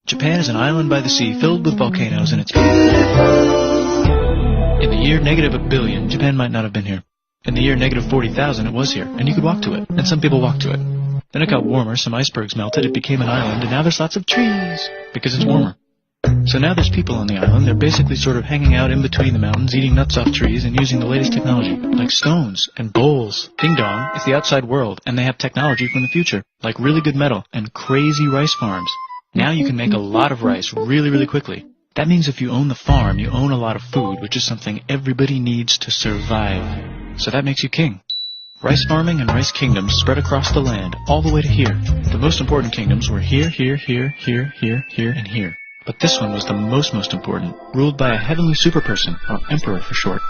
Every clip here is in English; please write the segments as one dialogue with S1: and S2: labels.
S1: Japan is an island by the sea filled with volcanoes and it's beautiful. In the year negative a billion, Japan might not have been here. In the year negative 40,000, it was here, and you could walk to it, and some people walked to it. Then it got warmer, some icebergs melted, it became an island, and now there's lots of trees, because it's warmer. So now there's people on the island, they're basically sort of hanging out in between the mountains, eating nuts off trees, and using the latest technology, like stones and bowls. Ding dong, it's the outside world, and they have technology from the future, like really good metal and crazy rice farms. Now you can make a lot of rice really, really quickly. That means if you own the farm, you own a lot of food, which is something everybody needs to survive. So that makes you king. Rice farming and rice kingdoms spread across the land, all the way to here. The most important kingdoms were here, here, here, here, here, here, and here. But this one was the most important, ruled by a heavenly superperson, or emperor for short.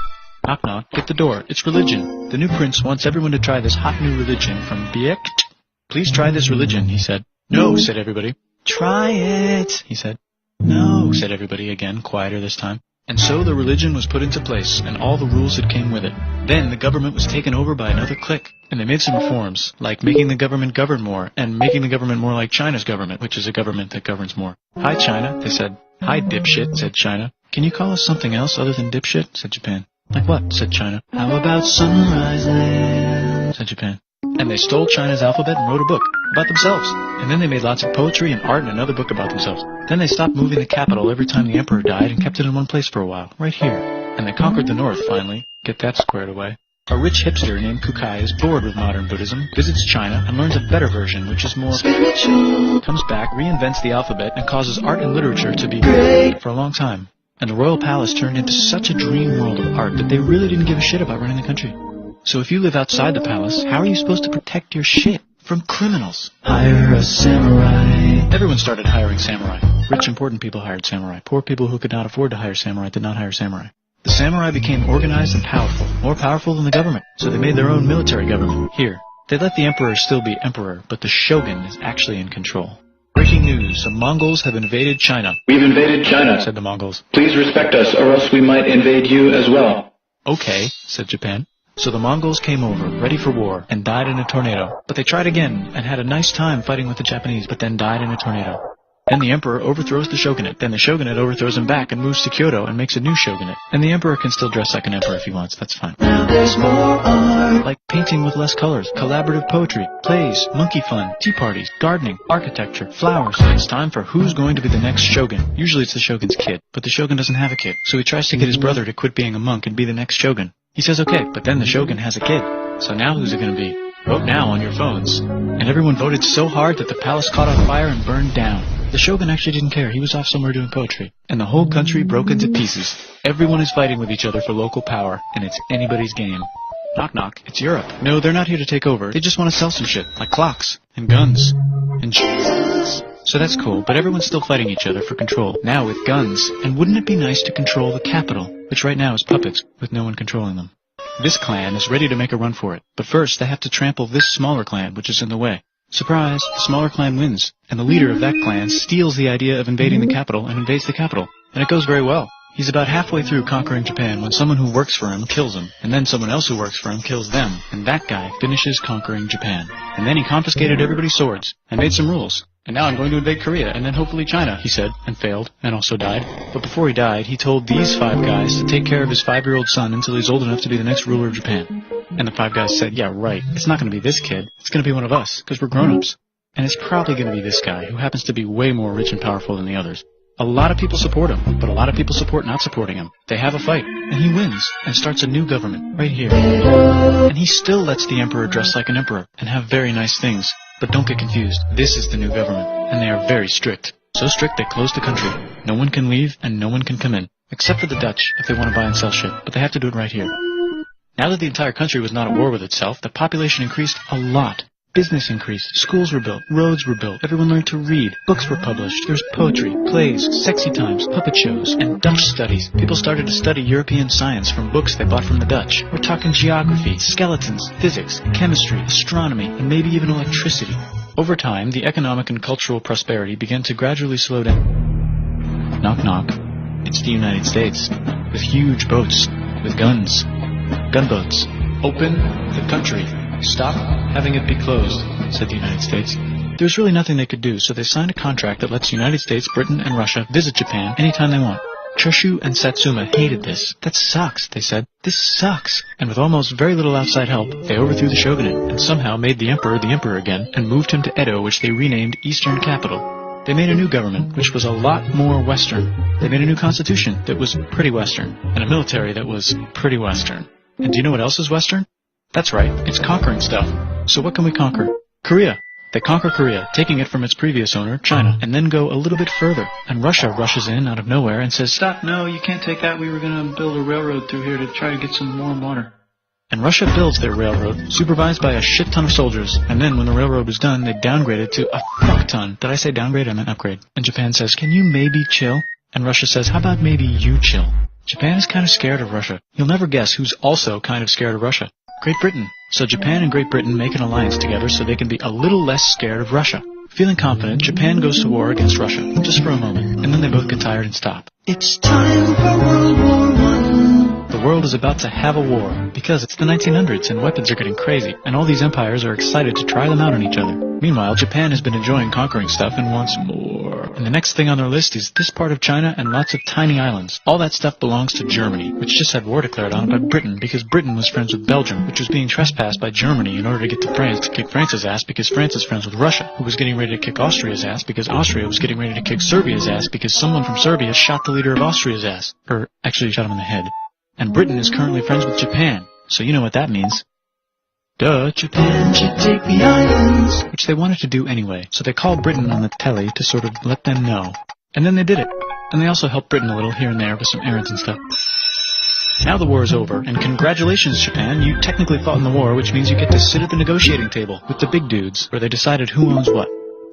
S1: Knock knock, get the door, it's religion. The new prince wants everyone to try this hot new religion from Biekt. Please try this religion, he said. No, said everybody. Try it, he said. No, said everybody again, quieter this time. And so the religion was put into place, and all the rules that came with it. Then the government was taken over by another clique, and they made some reforms, like making the government govern more, and making the government more like China's government, which is a government that governs more. Hi, China, they said. Hi, dipshit, said China. Can you call us something else other than dipshit, said Japan. Like what, said China. How about Sunrise Land, said Japan. And they stole China's alphabet and wrote a book about themselves. And then they made lots of poetry and art and another book about themselves. Then they stopped moving the capital every time the emperor died and kept it in one place for a while, right here. And they conquered the north, finally. Get that squared away. A rich hipster named Kukai is bored with modern Buddhism, visits China, and learns a better version, which is more spiritual. Comes back, reinvents the alphabet, and causes art and literature to be great for a long time. And the royal palace turned into such a dream world of art that they really didn't give a shit about running the country. So if you live outside the palace, how are you supposed to protect your shit from criminals? Hire a samurai. Everyone started hiring samurai. Rich, important people hired samurai. Poor people who could not afford to hire samurai did not hire samurai. The samurai became organized and powerful, more powerful than the government. So they made their own military government. Here. They let the emperor still be emperor, but the shogun is actually in control. Breaking news. Some Mongols have invaded China.
S2: We've invaded China,
S1: said the Mongols.
S2: Please respect us, or else we might invade you as well.
S1: Okay, said Japan. So the Mongols came over, ready for war, and died in a tornado. But they tried again, and had a nice time fighting with the Japanese, but then died in a tornado. Then the emperor overthrows the shogunate. Then the shogunate overthrows him back and moves to Kyoto and makes a new shogunate. And the emperor can still dress like an emperor if he wants, that's fine. Now there's more art. Like painting with less colors, collaborative poetry, plays, monkey fun, tea parties, gardening, architecture, flowers. It's time for who's going to be the next shogun. Usually it's the shogun's kid, but the shogun doesn't have a kid. So he tries to get his brother to quit being a monk and be the next shogun. He says okay, but then the shogun has a kid. So now who's it going to be? Vote now on your phones. And everyone voted so hard that the palace caught on fire and burned down. The shogun actually didn't care. He was off somewhere doing poetry. And the whole country broke into pieces. Everyone is fighting with each other for local power, and it's anybody's game. Knock knock, it's Europe. No, they're not here to take over. They just want to sell some shit, like clocks, and guns, and Jesus. So that's cool, but everyone's still fighting each other for control, now with guns. And wouldn't it be nice to control the capital, which right now is puppets, with no one controlling them? This clan is ready to make a run for it, but first they have to trample this smaller clan, which is in the way. Surprise, the smaller clan wins, and the leader of that clan steals the idea of invading the capital and invades the capital. And it goes very well. He's about halfway through conquering Japan when someone who works for him kills him, and then someone else who works for him kills them, and that guy finishes conquering Japan. And then he confiscated everybody's swords, and made some rules. And now I'm going to invade Korea, and then hopefully China, he said, and failed, and also died. But before he died, he told these 5 guys to take care of his 5-year-old son until he's old enough to be the next ruler of Japan. And the 5 guys said, yeah, right, it's not going to be this kid, it's going to be one of us, because we're grown-ups. And it's probably going to be this guy, who happens to be way more rich and powerful than the others. A lot of people support him, but a lot of people support not supporting him. They have a fight, and he wins, and starts a new government, right here. And he still lets the emperor dress like an emperor, and have very nice things. But don't get confused, this is the new government, and they are very strict. So strict they close the country. No one can leave, and no one can come in. Except for the Dutch, if they want to buy and sell shit, but they have to do it right here. Now that the entire country was not at war with itself, the population increased a lot. Business increased, schools were built, roads were built, everyone learned to read, books were published, there's poetry, plays, sexy times, puppet shows, and Dutch studies. People started to study European science from books they bought from the Dutch. We're talking geography, skeletons, physics, chemistry, astronomy, and maybe even electricity. Over time, the economic and cultural prosperity began to gradually slow down. Knock knock. It's the United States, with huge boats, with guns. Gunboats. Open the country. Stop having it be closed, said the United States. There's really nothing they could do, so they signed a contract that lets the United States, Britain, and Russia visit Japan anytime they want. Choshu and Satsuma hated this. That sucks, they said. This sucks. And with almost very little outside help, they overthrew the shogunate and somehow made the emperor again and moved him to Edo, which they renamed Eastern Capital. They made a new government, which was a lot more Western. They made a new constitution that was pretty Western, and a military that was pretty Western. And do you know what else is Western? That's right, it's conquering stuff. So what can we conquer? Korea. They conquer Korea, taking it from its previous owner, China, and then go a little bit further. And Russia rushes in out of nowhere and says, "Stop, no, you can't take that. We were going to build a railroad through here to try to get some warm water." And Russia builds their railroad, supervised by a shit ton of soldiers. And then when the railroad was done, they downgrade it to a fuck ton. Did I say downgrade? I meant upgrade. And Japan says, "Can you maybe chill?" And Russia says, "How about maybe you chill?" Japan is kind of scared of Russia. You'll never guess who's also kind of scared of Russia. Great Britain. So Japan and Great Britain make an alliance together so they can be a little less scared of Russia. Feeling confident, Japan goes to war against Russia, just for a moment, and then they both get tired and stop. It's time for World War I. The world is about to have a war, because it's the 1900s and weapons are getting crazy, and all these empires are excited to try them out on each other. Meanwhile, Japan has been enjoying conquering stuff and wants more. And the next thing on their list is this part of China and lots of tiny islands. All that stuff belongs to Germany, which just had war declared on it by Britain because Britain was friends with Belgium, which was being trespassed by Germany in order to get to France to kick France's ass because France is friends with Russia, who was getting ready to kick Austria's ass because Austria was getting ready to kick Serbia's ass because someone from Serbia shot the leader of Austria's ass. Or, actually shot him in the head. And Britain is currently friends with Japan, so you know what that means. Duh, Japan should take the islands. Which they wanted to do anyway, so they called Britain on the telly to sort of let them know. And then they did it. And they also helped Britain a little here and there with some errands and stuff. Now the war is over, and congratulations, Japan, you technically fought in the war, which means you get to sit at the negotiating table with the big dudes, where they decided who owns what.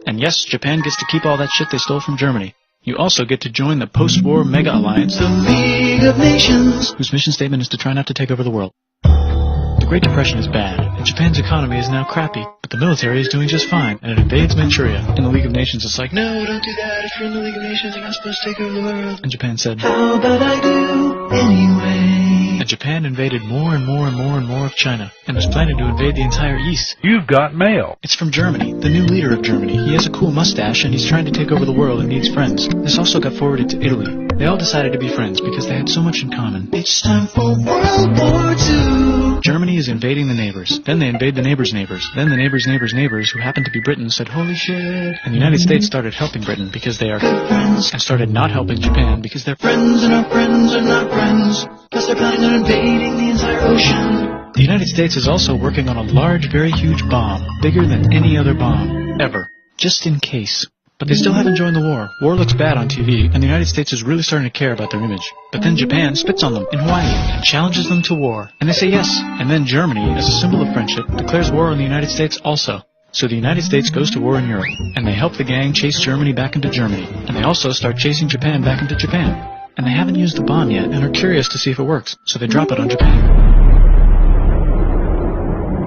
S1: And yes, Japan gets to keep all that shit they stole from Germany. You also get to join the post-war mega-alliance, the League of Nations, whose mission statement is to try not to take over the world. The Great Depression is bad, and Japan's economy is now crappy, but the military is doing just fine, and it invades Manchuria. And the League of Nations is like, "No, don't do that, if you're in the League of Nations, you're not supposed to take over the world." And Japan said, "How about I do anyway?" And Japan invaded more and more and more and more of China, and was planning to invade the entire East.
S3: You've got mail.
S1: It's from Germany, the new leader of Germany. He has a cool mustache, and he's trying to take over the world and needs friends. This also got forwarded to Italy. They all decided to be friends because they had so much in common. It's time for World War II. Germany is invading the neighbors. Then they invade the neighbors' neighbors. Then the neighbors' neighbors' neighbors, who happened to be Britain, said, "Holy shit." And the United States started helping Britain because they are good friends, and started not helping Japan because they're friends and our friends are not friends. Plus they're planning on invading the entire ocean. The United States is also working on a large, very huge bomb, bigger than any other bomb, ever, just in case. But they still haven't joined the war. War looks bad on TV, and the United States is really starting to care about their image. But then Japan spits on them in Hawaii and challenges them to war. And they say yes. And then Germany, as a symbol of friendship, declares war on the United States also. So the United States goes to war in Europe, and they help the gang chase Germany back into Germany. And they also start chasing Japan back into Japan. And they haven't used the bomb yet, and are curious to see if it works. So they drop it on Japan.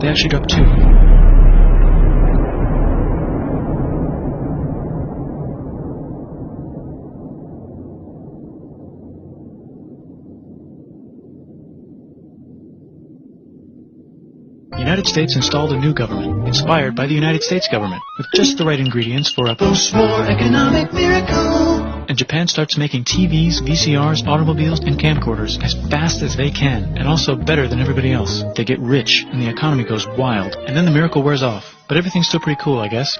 S1: They actually drop two. The United States installed a new government, inspired by the United States government, with just the right ingredients for a post-war economic miracle. And Japan starts making TVs, VCRs, automobiles, and camcorders as fast as they can, and also better than everybody else. They get rich, and the economy goes wild, and then the miracle wears off. But everything's still pretty cool, I guess.